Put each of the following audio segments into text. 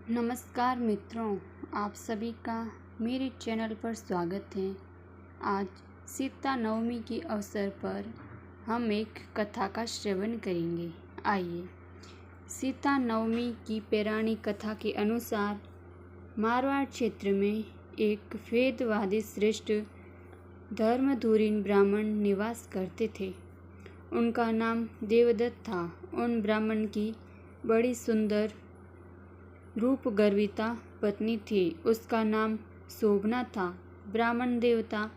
नमस्कार मित्रों, आप सभी का मेरे चैनल पर स्वागत है। आज सीता नवमी के अवसर पर हम एक कथा का श्रवण करेंगे। आइए, सीता नवमी की पौराणिक कथा के अनुसार मारवाड़ क्षेत्र में एक वेदवादी श्रेष्ठ धर्मधुरीन ब्राह्मण निवास करते थे। उनका नाम देवदत्त था। उन ब्राह्मण की बड़ी सुंदर रूप गर्विता पत्नी थी। उसका नाम शोभना था। ब्राह्मण देवता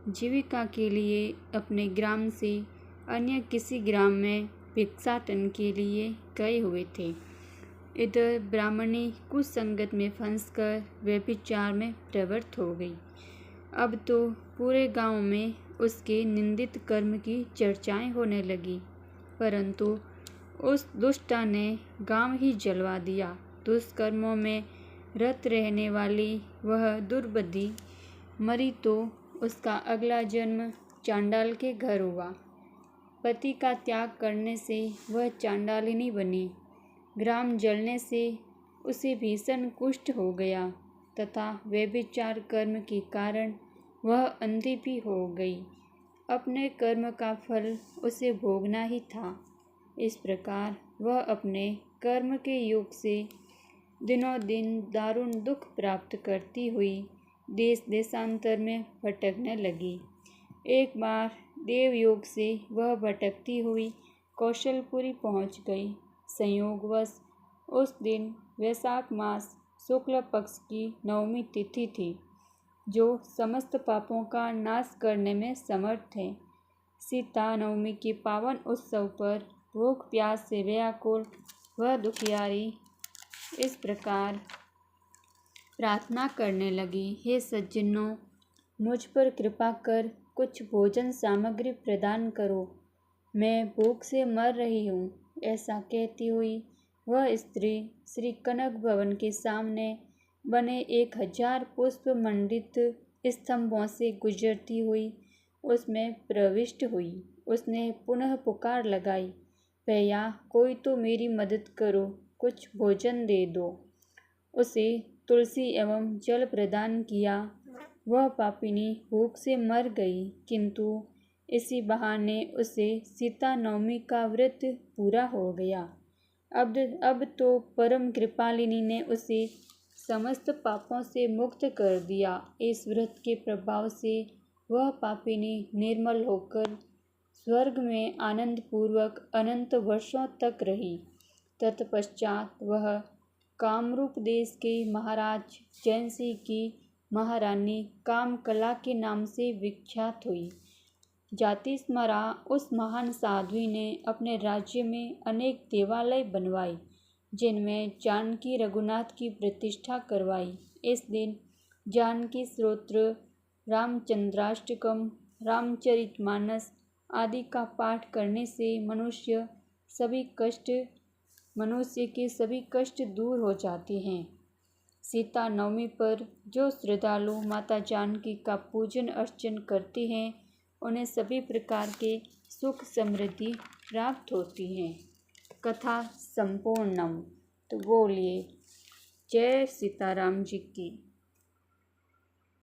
जीविका के लिए अपने ग्राम से अन्य किसी ग्राम में भिक्षाटन के लिए गए हुए थे। इधर ब्राह्मणी कुसंगत में फंसकर व्यभिचार में प्रवृत्त हो गई। अब तो पूरे गांव में उसके निंदित कर्म की चर्चाएं होने लगी, परंतु उस दुष्टा ने गांव ही जलवा दिया। दुष्कर्मों में रत रहने वाली वह दुर्बुद्धि मरी तो उसका अगला जन्म चांडाल के घर हुआ। पति का त्याग करने से वह चांडालिनी बनी। ग्राम जलने से उसे भीषण कुष्ठ हो गया तथा व्यभिचार कर्म के कारण वह अंधी भी हो गई। अपने कर्म का फल उसे भोगना ही था। इस प्रकार वह अपने कर्म के योग से दिनों दिन दारुण दुख प्राप्त करती हुई देश देशांतर में भटकने लगी। एक बार देवयोग से वह भटकती हुई कौशलपुरी पहुंच गई। संयोगवश उस दिन वैशाख मास शुक्ल पक्ष की नवमी तिथि थी, जो समस्त पापों का नाश करने में समर्थ है। सीता नवमी के पावन उत्सव पर भूख प्यास से व्याकुल वह दुखियारी इस प्रकार प्रार्थना करने लगी, हे सज्जनों, मुझ पर कृपा कर कुछ भोजन सामग्री प्रदान करो, मैं भूख से मर रही हूँ। ऐसा कहती हुई वह स्त्री श्री कनक भवन के सामने बने 1000 पुष्प मंडित स्तंभों से गुजरती हुई उसमें प्रविष्ट हुई। उसने पुनः पुकार लगाई, भैया, कोई तो मेरी मदद करो, कुछ भोजन दे दो। उसे तुलसी एवं जल प्रदान किया। वह पापिनी भूख से मर गई, किंतु इसी बहाने उसे सीता नवमी का व्रत पूरा हो गया। अब तो परम कृपालिनी ने उसे समस्त पापों से मुक्त कर दिया। इस व्रत के प्रभाव से वह पापिनी निर्मल होकर स्वर्ग में आनंद पूर्वक अनंत वर्षों तक रही। तत्पश्चात वह कामरूप देश के महाराज जयसिंह की महारानी कामकला के नाम से विख्यात हुई। जातिस्मरा उस महान साध्वी ने अपने राज्य में अनेक देवालय बनवाए, जिनमें जानकी रघुनाथ की प्रतिष्ठा करवाई। इस दिन जानकी स्तोत्र, रामचंद्राष्टकम, रामचरितमानस आदि का पाठ करने से मनुष्य के सभी कष्ट दूर हो जाते हैं। सीता नवमी पर जो श्रद्धालु माता जानकी का पूजन अर्चन करते हैं, उन्हें सभी प्रकार के सुख समृद्धि प्राप्त होती हैं। कथा संपूर्णम। तो बोलिए जय सीताराम जी की।